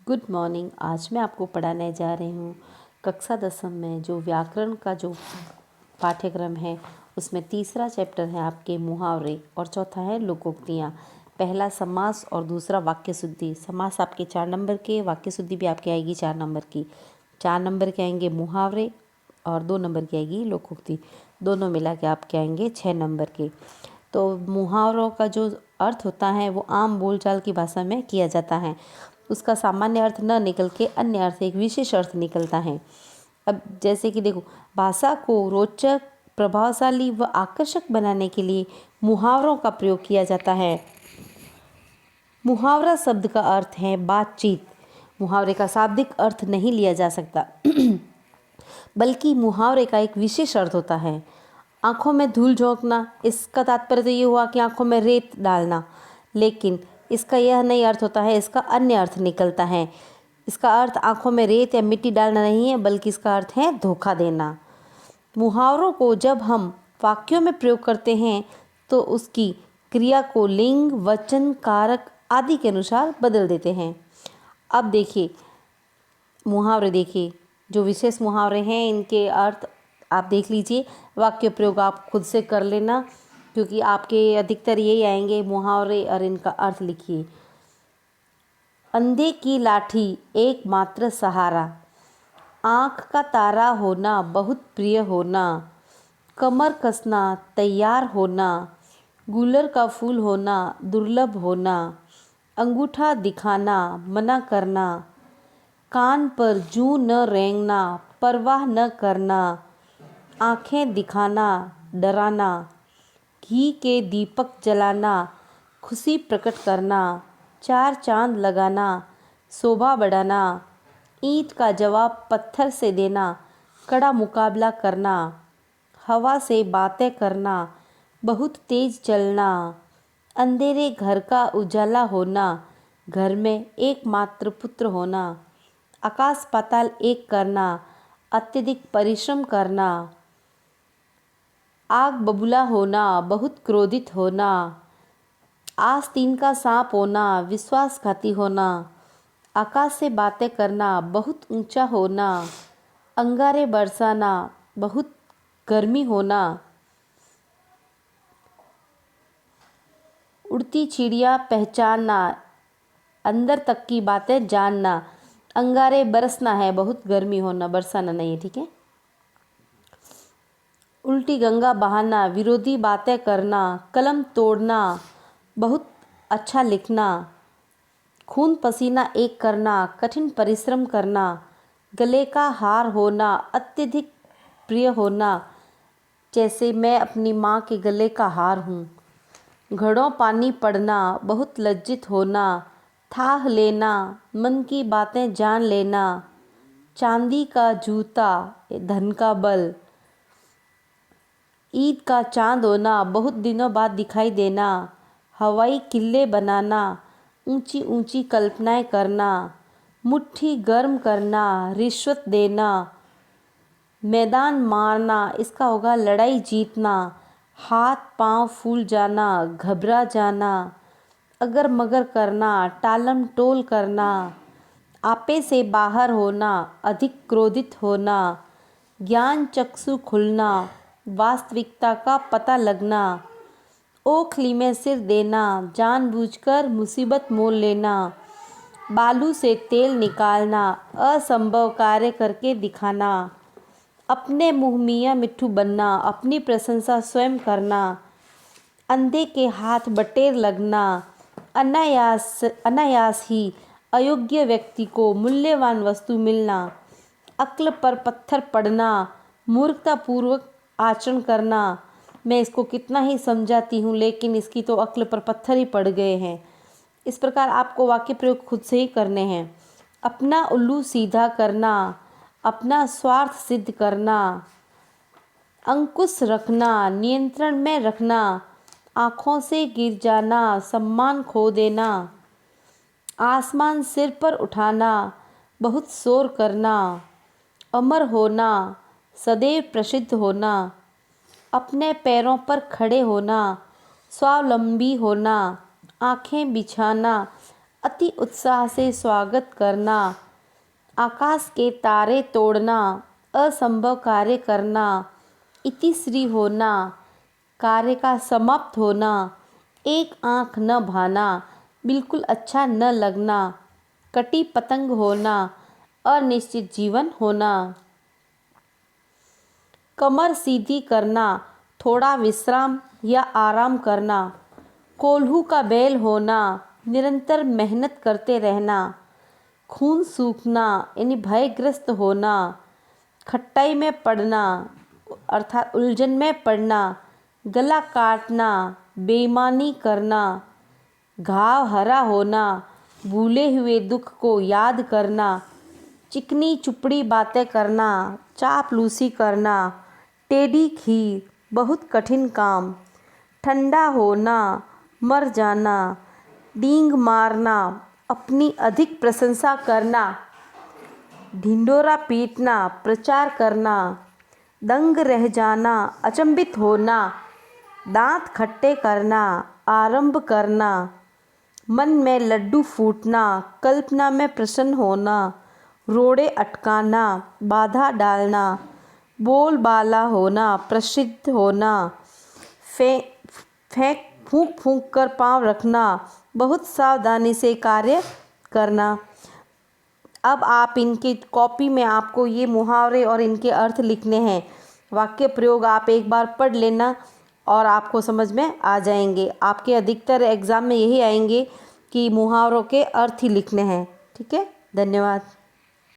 Good morning. आज मैं आपको पढ़ाने जा रही हूँ कक्षा 10 में जो व्याकरण का जो पाठ्यक्रम है उसमें तीसरा चैप्टर है आपके मुहावरे और चौथा है लोकोक्तियाँ। पहला समास और दूसरा वाक्य शुद्धि। समास आपके 4 नंबर के, वाक्य शुद्धि भी आपके आएगी 4 नंबर की। 4 नंबर के आएंगे मुहावरे और 2 नंबर की आएगी लोकोक्ति। दोनों मिला के आपके आएंगे 6 नंबर के। तो मुहावरों का जो अर्थ होता है वो आम बोलचाल की भाषा में किया जाता है। उसका सामान्य अर्थ न निकल के अन्य अर्थ एक विशेष अर्थ निकलता है। अब जैसे कि देखो, भाषा को रोचक, प्रभावशाली व आकर्षक बनाने के लिए मुहावरों का प्रयोग किया जाता है। मुहावरा शब्द का अर्थ है बातचीत। मुहावरे का शाब्दिक अर्थ नहीं लिया जा सकता बल्कि मुहावरे का एक विशेष अर्थ होता है। आंखों में धूल झोंकना, इसका तात्पर्य तो ये हुआ कि आंखों में रेत डालना, लेकिन इसका यह नहीं अर्थ होता है, इसका अन्य अर्थ निकलता है। इसका अर्थ आंखों में रेत या मिट्टी डालना नहीं है, बल्कि इसका अर्थ है धोखा देना। मुहावरों को जब हम वाक्यों में प्रयोग करते हैं तो उसकी क्रिया को लिंग, वचन, कारक आदि के अनुसार बदल देते हैं। अब देखिए मुहावरे, देखिए जो विशेष मुहावरे हैं इनके अर्थ आप देख लीजिए। वाक्य प्रयोग आप खुद से कर लेना, क्योंकि आपके अधिकतर यही आएंगे मुहावरे, और इनका अर्थ लिखिए। अंधे की लाठी एकमात्र सहारा, आँख का तारा होना बहुत प्रिय होना, कमर कसना तैयार होना, गुलर का फूल होना दुर्लभ होना, अंगूठा दिखाना मना करना, कान पर जूं न रेंगना परवाह न करना, आँखें दिखाना डराना, घी के दीपक जलाना खुशी प्रकट करना, 4 चांद लगाना शोभा बढ़ाना, ईंट का जवाब पत्थर से देना कड़ा मुकाबला करना, हवा से बातें करना बहुत तेज चलना, अंधेरे घर का उजाला होना, घर में एकमात्र पुत्र होना, आकाश पाताल एक करना, अत्यधिक परिश्रम करना, आग बबूला होना बहुत क्रोधित होना, आस्तीन का सांप होना विश्वासघाती होना, आकाश से बातें करना बहुत ऊंचा होना, अंगारे बरसाना बहुत गर्मी होना, उड़ती चिड़िया पहचानना अंदर तक की बातें जानना, अंगारे बरसना है बहुत गर्मी होना, बरसाना नहीं है, ठीक है। उल्टी गंगा बहाना विरोधी बातें करना, कलम तोड़ना बहुत अच्छा लिखना, खून पसीना एक करना कठिन परिश्रम करना, गले का हार होना अत्यधिक प्रिय होना, जैसे मैं अपनी माँ के गले का हार हूँ, घड़ों पानी पड़ना बहुत लज्जित होना, थाह लेना मन की बातें जान लेना, चांदी का जूता धन का बल, ईद का चांद होना बहुत दिनों बाद दिखाई देना, हवाई किले बनाना ऊंची ऊंची कल्पनाएं करना, मुट्ठी गर्म करना रिश्वत देना, मैदान मारना इसका होगा लड़ाई जीतना, हाथ पांव फूल जाना घबरा जाना, अगर मगर करना टालम टोल करना, आपे से बाहर होना अधिक क्रोधित होना, ज्ञान चक्षु खुलना वास्तविकता का पता लगना, ओखली में सिर देना जानबूझकर मुसीबत मोल लेना, बालू से तेल निकालना असंभव कार्य करके दिखाना, अपने मुँह मियाँ मिट्ठू बनना अपनी प्रशंसा स्वयं करना, अंधे के हाथ बटेर लगना, अनायास ही अयोग्य व्यक्ति को मूल्यवान वस्तु मिलना, अक्ल पर पत्थर पड़ना मूर्खतापूर्वक आचरण करना। मैं इसको कितना ही समझाती हूँ लेकिन इसकी तो अक्ल पर पत्थर ही पड़ गए हैं। इस प्रकार आपको वाक्य प्रयोग खुद से ही करने हैं। अपना उल्लू सीधा करना, अपना स्वार्थ सिद्ध करना, अंकुश रखना नियंत्रण में रखना, आँखों से गिर जाना सम्मान खो देना, आसमान सिर पर उठाना बहुत शोर करना, अमर होना सदैव प्रसिद्ध होना, अपने पैरों पर खड़े होना स्वावलंबी होना, आँखें बिछाना अति उत्साह से स्वागत करना, आकाश के तारे तोड़ना, असंभव कार्य करना, इतिश्री होना, कार्य का समाप्त होना, एक आँख न भाना, बिल्कुल अच्छा न लगना, कटी पतंग होना, अनिश्चित जीवन होना। कमर सीधी करना, थोड़ा विश्राम या आराम करना, कोल्हू का बैल होना, निरंतर मेहनत करते रहना, खून सूखना यानी भयग्रस्त होना, खट्टाई में पड़ना अर्थात उलझन में पड़ना, गला काटना, बेईमानी करना, घाव हरा होना, भूले हुए दुख को याद करना, चिकनी चुपड़ी बातें करना, चापलूसी करना, टेढ़ी खीर, बहुत कठिन काम, ठंडा होना, मर जाना, डींग मारना, अपनी अधिक प्रशंसा करना, ढिंढोरा पीटना, प्रचार करना, दंग रह जाना, अचंभित होना, दांत खट्टे करना, आरंभ करना, मन में लड्डू फूटना, कल्पना में प्रसन्न होना, रोड़े अटकाना, बाधा डालना, बोलबाला होना, प्रसिद्ध होना, फूंक फूंक कर पाँव रखना, बहुत सावधानी से कार्य करना। अब आप इनकी कॉपी में आपको ये मुहावरे और इनके अर्थ लिखने हैं। वाक्य प्रयोग आप एक बार पढ़ लेना और आपको समझ में आ जाएंगे। आपके अधिकतर एग्ज़ाम में यही आएंगे कि मुहावरों के अर्थ ही लिखने हैं। ठीक है, धन्यवाद।